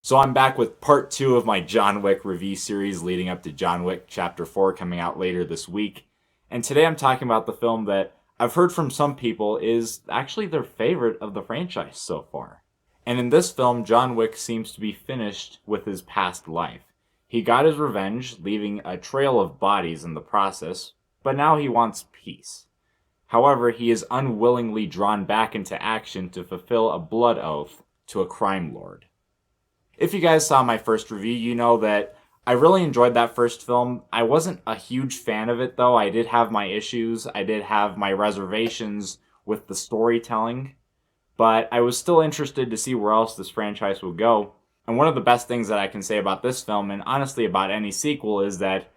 So I'm back with part 2 of my John Wick review series leading up to John Wick Chapter 4 coming out later this week. And today I'm talking about the film that I've heard from some people is actually their favorite of the franchise so far. And in this film, John Wick seems to be finished with his past life. He got his revenge, leaving a trail of bodies in the process, but now he wants peace. However, he is unwillingly drawn back into action to fulfill a blood oath to a crime lord. If you guys saw my first review, you know that I really enjoyed that first film. I wasn't a huge fan of it, though. I did have my issues. I did have my reservations with the storytelling. But I was still interested to see where else this franchise would go. And one of the best things that I can say about this film, and honestly about any sequel, is that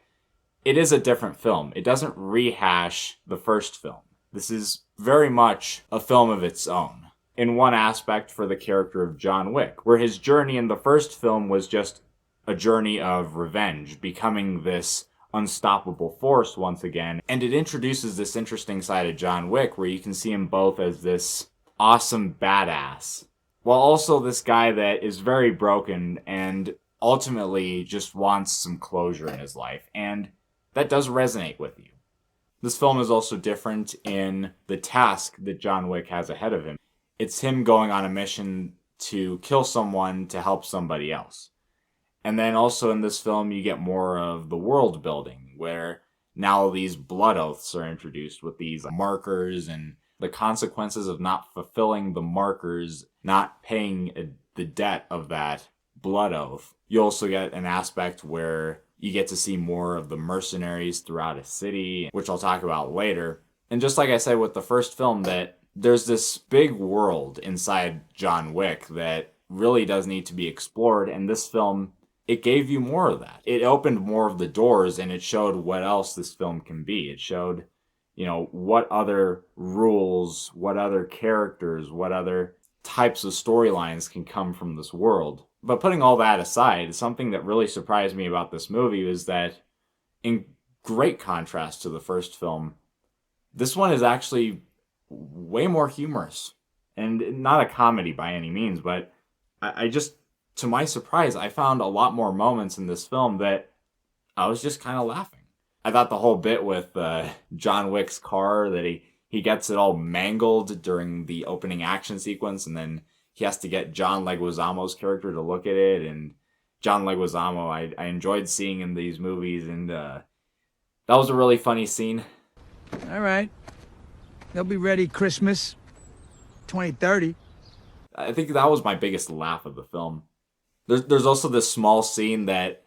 it is a different film. It doesn't rehash the first film. This is very much a film of its own. In one aspect for the character of John Wick, where his journey in the first film was just a journey of revenge, becoming this unstoppable force once again. And it introduces this interesting side of John Wick where you can see him both as this awesome badass, while also this guy that is very broken and ultimately just wants some closure in his life. And that does resonate with you. This film is also different in the task that John Wick has ahead of him. It's him going on a mission to kill someone to help somebody else. And then also in this film, you get more of the world building, where now these blood oaths are introduced with these markers and the consequences of not fulfilling the markers, not paying the debt of that blood oath. You also get an aspect where you get to see more of the mercenaries throughout a city, which I'll talk about later. And just like I said with the first film, that there's this big world inside John Wick that really does need to be explored, and this film, it gave you more of that. It opened more of the doors, and it showed what else this film can be. It showed, what other rules, what other characters, what other types of storylines can come from this world. But putting all that aside, something that really surprised me about this movie was that, in great contrast to the first film, this one is actually way more humorous. And not a comedy by any means, but I just, to my surprise, I found a lot more moments in this film that I was just kind of laughing. I thought the whole bit with John Wick's car, that he gets it all mangled during the opening action sequence, and then he has to get John Leguizamo's character to look at it. And John Leguizamo, I enjoyed seeing in these movies, and that was a really funny scene. All right. They'll be ready Christmas 2030. I think that was my biggest laugh of the film. There's also this small scene that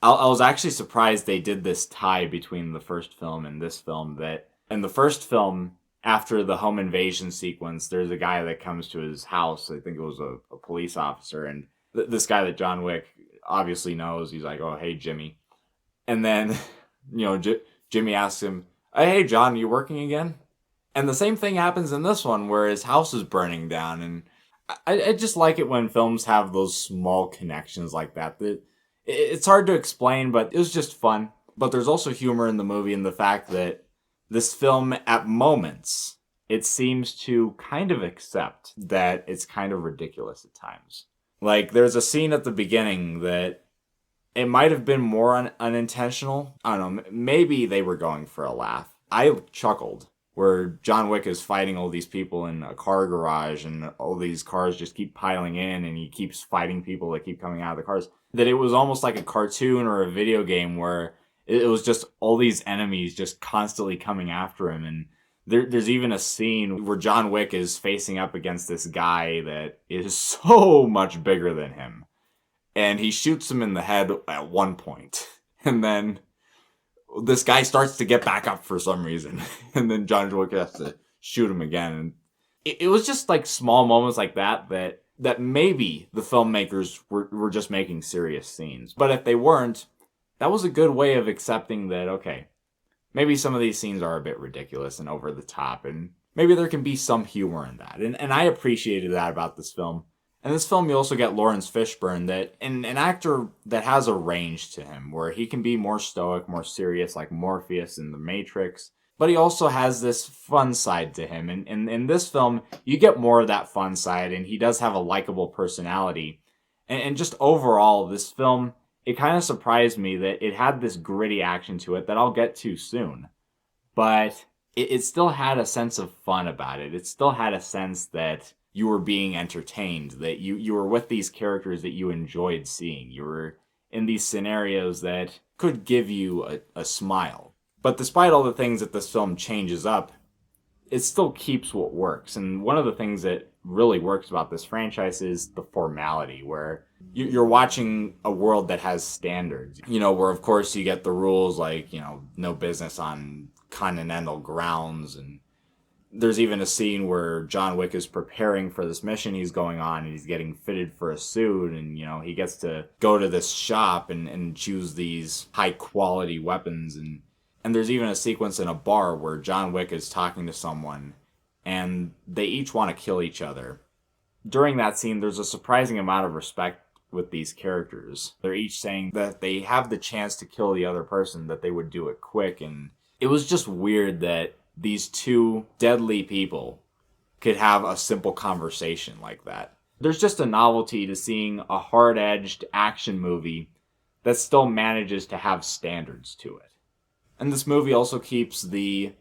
I was actually surprised they did this tie between the first film and this film. That in the first film, after the home invasion sequence, there's a guy that comes to his house. I think it was a police officer. And this guy that John Wick obviously knows, he's like, "Oh, hey, Jimmy." And then, Jimmy asks him, "Hey, John, you working again?" And the same thing happens in this one where his house is burning down. And I just like it when films have those small connections like that. It's hard to explain, but it was just fun. But there's also humor in the movie in the fact that this film, at moments, it seems to kind of accept that it's kind of ridiculous at times. Like, there's a scene at the beginning that it might have been more unintentional. I don't know, maybe they were going for a laugh. I chuckled, where John Wick is fighting all these people in a car garage, and all these cars just keep piling in, and he keeps fighting people that keep coming out of the cars. That it was almost like a cartoon or a video game where it was just all these enemies just constantly coming after him. And there's even a scene where John Wick is facing up against this guy that is so much bigger than him. And he shoots him in the head at one point. And then this guy starts to get back up for some reason. And then John Wick has to shoot him again. And it was just like small moments like that maybe the filmmakers were just making serious scenes. But if they weren't, that was a good way of accepting that, okay, maybe some of these scenes are a bit ridiculous and over the top, and maybe there can be some humor in that. And I appreciated that about this film. And this film, you also get Lawrence Fishburne, an actor that has a range to him, where he can be more stoic, more serious, like Morpheus in The Matrix. But he also has this fun side to him. And in this film, you get more of that fun side, and he does have a likable personality. And just overall, this film, it kind of surprised me that it had this gritty action to it that I'll get to soon. But it still had a sense of fun about it. It still had a sense that you were being entertained, that you were with these characters that you enjoyed seeing. You were in these scenarios that could give you a smile. But despite all the things that this film changes up, it still keeps what works. And one of the things that really works about this franchise is the formality, where you're watching a world that has standards. Where of course you get the rules like, no business on continental grounds. And there's even a scene where John Wick is preparing for this mission he's going on, and he's getting fitted for a suit, and he gets to go to this shop and choose these high quality weapons. And there's even a sequence in a bar where John Wick is talking to someone and they each want to kill each other. During that scene, there's a surprising amount of respect with these characters. They're each saying that they have the chance to kill the other person, that they would do it quick. And it was just weird that these two deadly people could have a simple conversation like that. There's just a novelty to seeing a hard-edged action movie that still manages to have standards to it. And this movie also keeps the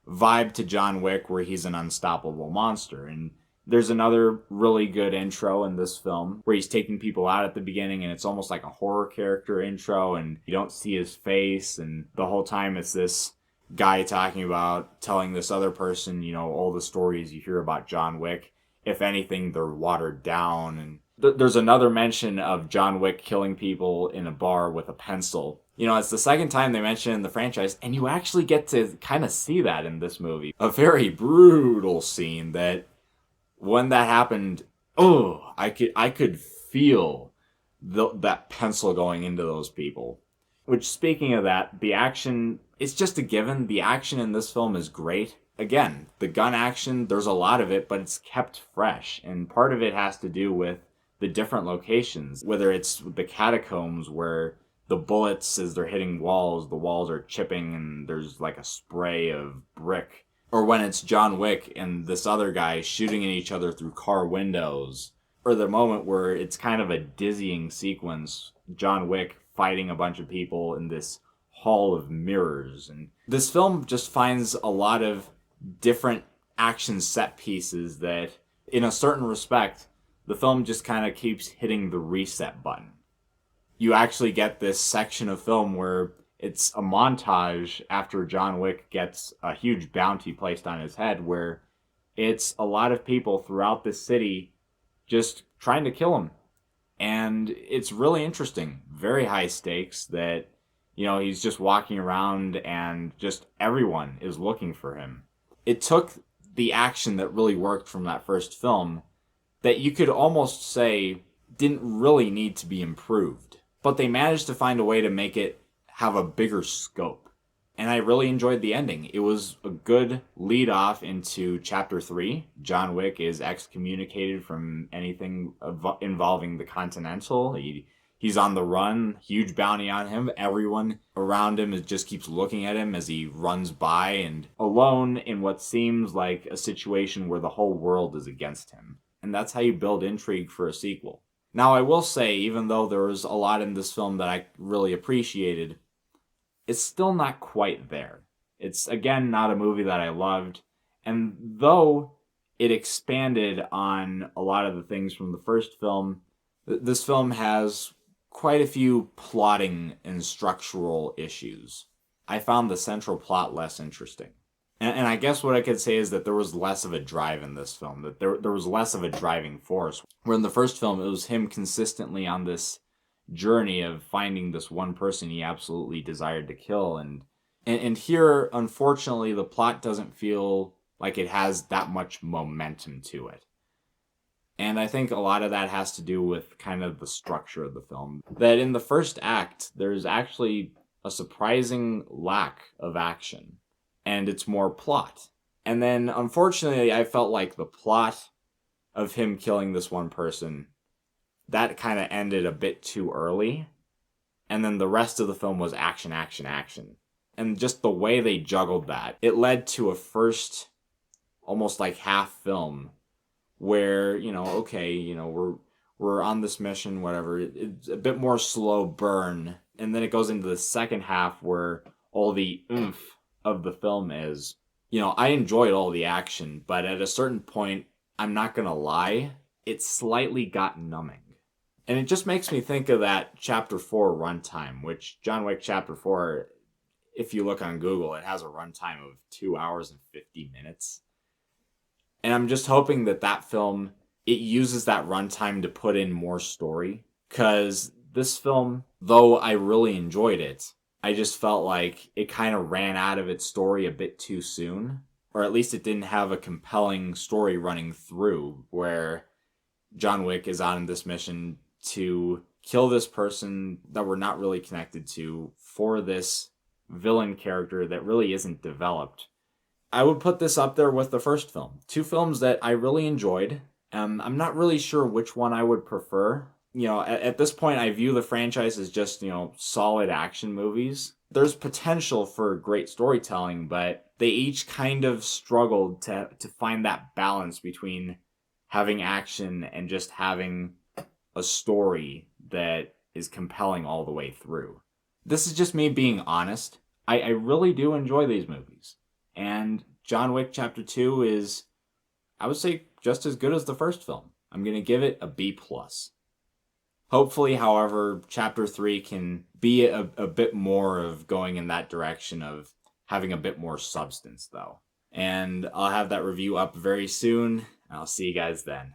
vibe to John Wick where he's an unstoppable monster. And there's another really good intro in this film where he's taking people out at the beginning, and it's almost like a horror character intro, and you don't see his face. And the whole time it's this guy talking about telling this other person, all the stories you hear about John Wick. If anything, they're watered down. And there's another mention of John Wick killing people in a bar with a pencil. It's the second time they mention it in the franchise, and you actually get to kind of see that in this movie. A very brutal scene that, when that happened, I could feel that pencil going into those people. Which, speaking of that, the action, it's just a given. The action in this film is great. Again, the gun action, there's a lot of it, but it's kept fresh. And part of it has to do with the different locations, whether it's the catacombs where the bullets, as they're hitting walls, the walls are chipping and there's like a spray of brick. Or when it's John Wick and this other guy shooting at each other through car windows. Or the moment where it's kind of a dizzying sequence, John Wick fighting a bunch of people in this hall of mirrors. And this film just finds a lot of different action set pieces that, in a certain respect, the film just kind of keeps hitting the reset button. You actually get this section of film where it's a montage after John Wick gets a huge bounty placed on his head, where it's a lot of people throughout the city just trying to kill him. And it's really interesting. Very high stakes that, he's just walking around and just everyone is looking for him. It took the action that really worked from that first film that you could almost say didn't really need to be improved. But they managed to find a way to make it have a bigger scope. And I really enjoyed the ending. It was a good lead off into Chapter 3. John Wick is excommunicated from anything involving the Continental. He's on the run, huge bounty on him. Everyone around him just keeps looking at him as he runs by, and alone in what seems like a situation where the whole world is against him. And that's how you build intrigue for a sequel. Now, I will say, even though there was a lot in this film that I really appreciated, it's still not quite there. It's, again, not a movie that I loved. And though it expanded on a lot of the things from the first film, this film has quite a few plotting and structural issues. I found the central plot less interesting. And I guess what I could say is that there was less of a drive in this film, that there was less of a driving force. Where in the first film, it was him consistently on this journey of finding this one person he absolutely desired to kill. And here, unfortunately, the plot doesn't feel like it has that much momentum to it. And I think a lot of that has to do with kind of the structure of the film. That in the first act, there's actually a surprising lack of action. And it's more plot. And then, unfortunately, I felt like the plot of him killing this one person, that kind of ended a bit too early. And then the rest of the film was action, action, action. And just the way they juggled that, it led to a first, almost like half film, where, we're we're on this mission, whatever. It's a bit more slow burn. And then it goes into the second half where all the oomph of the film is. I enjoyed all the action, but at a certain point, I'm not going to lie, it slightly got numbing. And it just makes me think of that Chapter 4 runtime, which John Wick Chapter 4, if you look on Google, it has a runtime of 2 hours and 50 minutes. And I'm just hoping that film, it uses that runtime to put in more story. Because this film, though I really enjoyed it, I just felt like it kind of ran out of its story a bit too soon. Or at least it didn't have a compelling story running through where John Wick is on this mission to kill this person that we're not really connected to for this villain character that really isn't developed. I would put this up there with the first film. Two films that I really enjoyed. I'm not really sure which one I would prefer. At this point, I view the franchise as just, solid action movies. There's potential for great storytelling, but they each kind of struggled to find that balance between having action and just having a story that is compelling all the way through. This is just me being honest. I really do enjoy these movies. And John Wick Chapter 2 is, I would say, just as good as the first film. I'm going to give it a B+. Hopefully, however, Chapter 3 can be a bit more of going in that direction of having a bit more substance, though. And I'll have that review up very soon. I'll see you guys then.